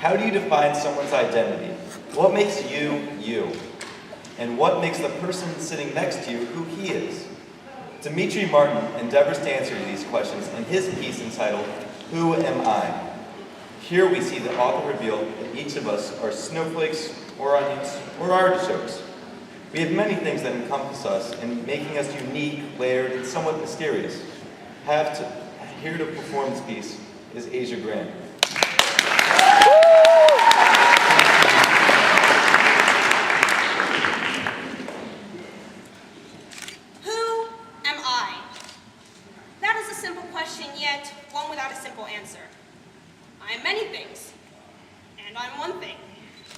How do you define someone's identity? What makes you, you? And what makes the person sitting next to you who he is? Demetri Martin endeavors to answer these questions in his piece entitled, Who Am I? Here we see the author reveal that each of us are snowflakes or onions or artichokes. We have many things that encompass us in making us unique, layered, and somewhat mysterious. Here to perform this piece is Asia Grant. Who am I? That is a simple question, yet one without a simple answer. I am many things, and I'm one thing.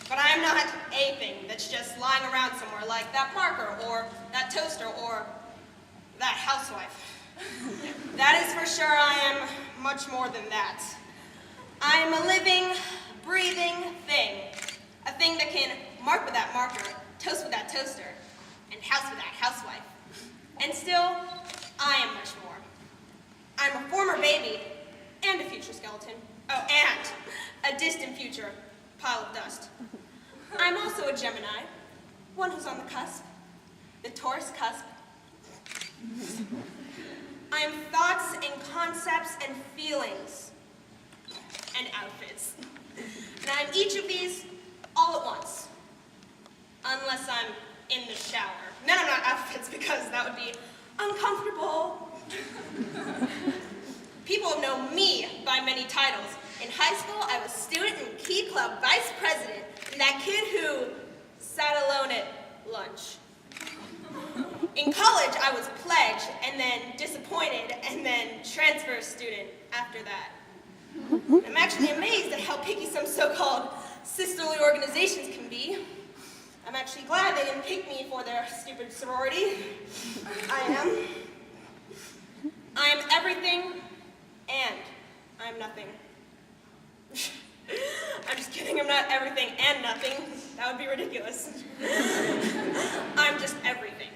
But I am not a thing that's just lying around somewhere like that marker, or that toaster, or that housewife. That is for sure I am much more than that. I am a living, breathing thing. A thing that can mark with that marker, toast with that toaster, and house with that housewife. And still, I am much more. I'm a former baby, and a future skeleton. Oh, and a distant future pile of dust. I'm also a Gemini, one who's on the cusp, the Taurus cusp. I am thoughts and concepts and feelings and outfits. And I'm each of these all at once, unless I'm in the shower. Then I'm not outfits because that would be uncomfortable. People have known me by many titles. In high school, I was student and key club vice president, and that kid who sat alone at lunch. In college, I was pledge, and then disappointed, and then transfer student after that. I'm actually amazed at how picky some so-called sisterly organizations can be. I'm actually glad they didn't pick me for their stupid sorority. I am everything, and I'm nothing. I'm just kidding, I'm not everything and nothing. That would be ridiculous. I'm just everything.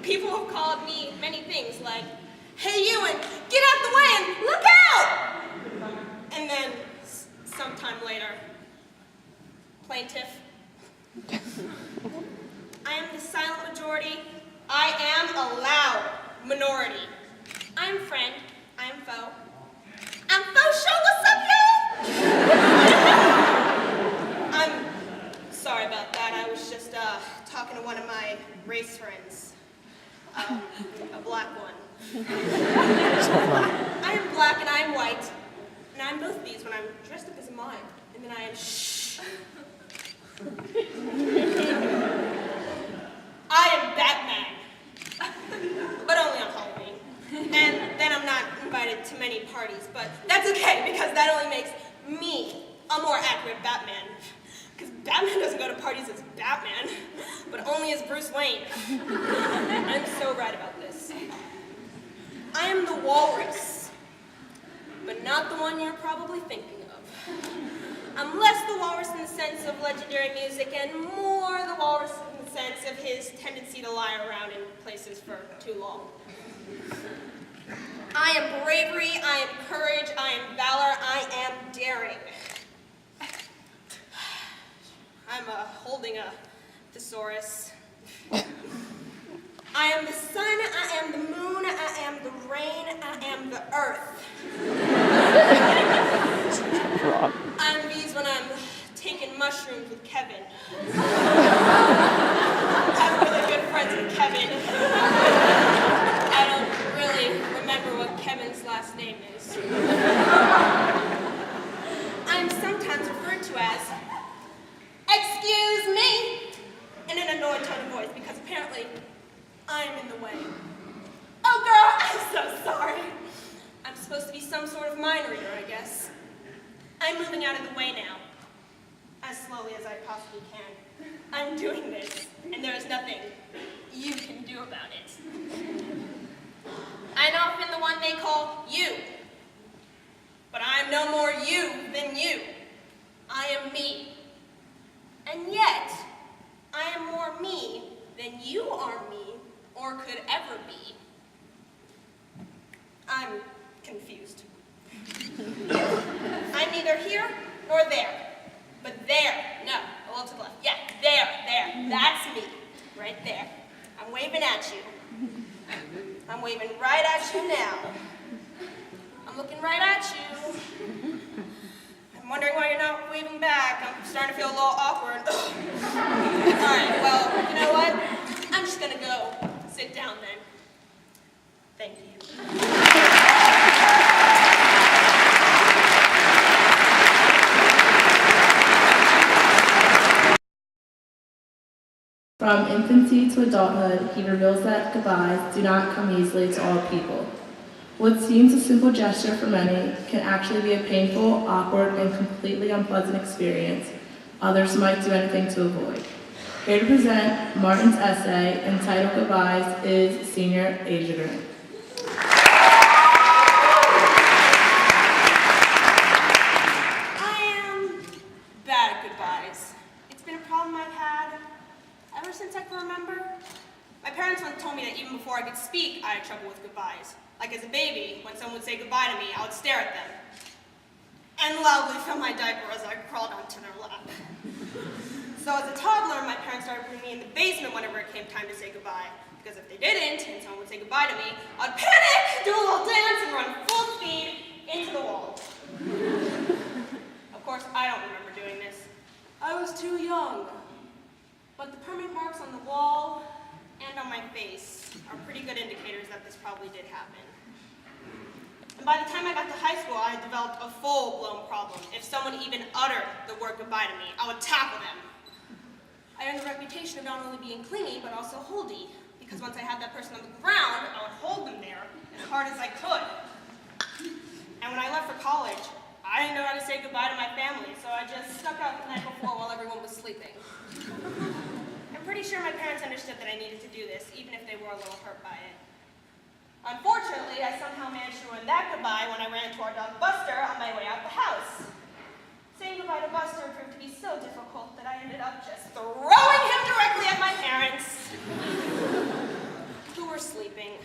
People have called me many things like, hey you, and get out the way and look out! And then, sometime later, plaintiff. I am the silent majority. I am a loud minority. I'm friend. I'm foe. I'm faux show, what's up, y'all? I'm sorry about that. I was just talking to one of my race friends. A black one. I am black and I am white. And I'm both these when I'm dressed up as a mime. And then I am shh. I am Batman. But only on Halloween. And then I'm not invited to many parties, but that's okay because that only makes me a more accurate Batman. Because Batman doesn't go to parties as Batman, but only as Bruce Wayne. I'm so right about this. I am the walrus, but not the one you're probably thinking of. I'm less the walrus in the sense of legendary music and more the walrus in the sense of his tendency to lie around in places for too long. I am bravery, I am courage, I am valor, I am daring. I'm holding a thesaurus. I am the sun, I am the moon, I am the rain, I am the earth. I'm these when I'm taking mushrooms with Kevin. I'm really good friends with Kevin. I don't really remember what Kevin's last name is. I'm sometimes referred to as, excuse me, in an annoyed tone of voice because apparently I'm in the way. Oh girl, I'm so sorry. I'm supposed to be some sort of mind reader, I guess. I'm moving out of the way now, as slowly as I possibly can. I'm doing this, and there is nothing you can do about it. I'm often the one they call you, but I am no more you than you. I am me. And yet, I am more me than you are me, or could ever be. I'm confused. neither here nor there. But there, no, a little to the left. Yeah, there, that's me, right there. I'm waving at you. I'm waving right at you now. I'm looking right at you. I'm wondering why you're not waving back. I'm starting to feel a little awkward. All right, well, you know what? I'm just gonna go sit down then. Thank you. From infancy to adulthood, he reveals that goodbyes do not come easily to all people. What seems a simple gesture for many can actually be a painful, awkward, and completely unpleasant experience others might do anything to avoid. Here to present Martin's essay entitled Goodbyes is Senior Asia Grant. I am bad at goodbyes. It's been a problem I've had ever since I can remember. My parents once told me that even before I could speak, I had trouble with goodbyes. Like as a baby, when someone would say goodbye to me, I would stare at them and loudly fill my diaper as I crawled onto their lap. So as a toddler, my parents started putting me in the basement whenever it came time to say goodbye. Because if they didn't, and someone would say goodbye to me, I'd panic, do a little dance, and run full speed into the wall. Of course, I don't remember doing this. I was too young. But the permanent marks on the wall and on my face are pretty good indicators that this probably did happen. And by the time I got to high school, I had developed a full-blown problem. If someone even uttered the word goodbye to me, I would tackle them. I earned the reputation of not only being clingy, but also holdy, because once I had that person on the ground, I would hold them there as hard as I could. And when I left for college, I didn't know how to say goodbye to my family, so I just snuck out the night before while everyone was sleeping. I'm pretty sure my parents understood that I needed to do this, even if they were a little hurt by it. Unfortunately, I somehow managed to ruin that goodbye when I ran into our dog Buster on my way out the house. Saying goodbye to Buster proved to be so difficult that I ended up just throwing him directly at my parents, who were sleeping.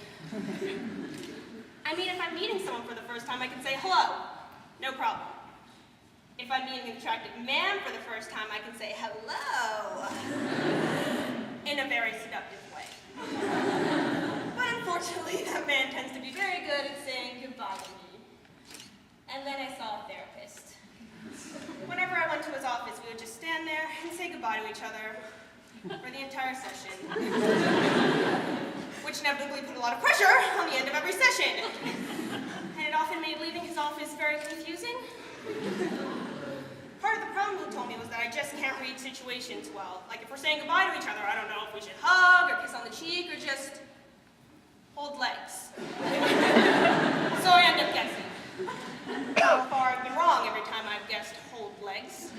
I mean, if I'm meeting someone for the first time, I can say hello, no problem. If I'm meeting an attractive man for the first time, I can say hello in a very seductive way. But unfortunately, that man tends to be very good at saying goodbye to me. And then I saw a therapist. Whenever I went to his office, we would just stand there and say goodbye to each other for the entire session, which inevitably put a lot of pressure on the end of every session. And it often made leaving his office very confusing. Part of the problem, he told me, was that I just can't read situations well. Like if we're saying goodbye to each other, I don't know if we should hug or kiss on the cheek or just hold legs. So I end up guessing. How far I've been wrong every time I've guessed hold legs.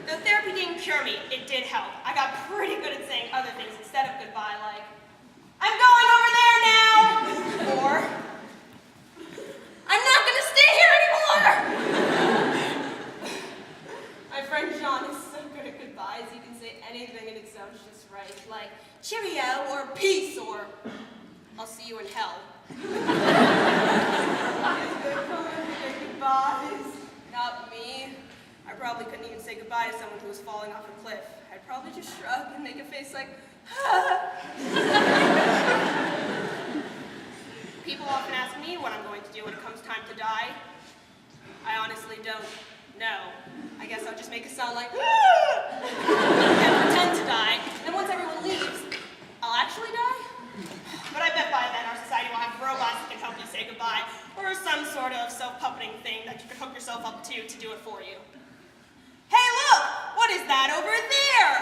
The therapy didn't cure me. It did help. I got pretty good at saying other things instead of goodbye, like, I'm going over there now! Or, I'm not going to stay here anymore! My friend John is so good at goodbyes, he can say anything and it sounds just right, like cheerio, or peace, or I'll see you in hell. Goodbyes. Not me. I probably couldn't even say goodbye to someone who was falling off a cliff. I'd probably just shrug and make a face like, People often ask me what I'm going to do when it comes time to die. I honestly don't know. I guess I'll just make a sound like, and pretend to die. And once everyone leaves, I'll actually die? But I bet by then our society will have robots that can help you say goodbye, or some sort of self-puppeting thing that you can hook yourself up to do it for you. Hey, look! What is that over there?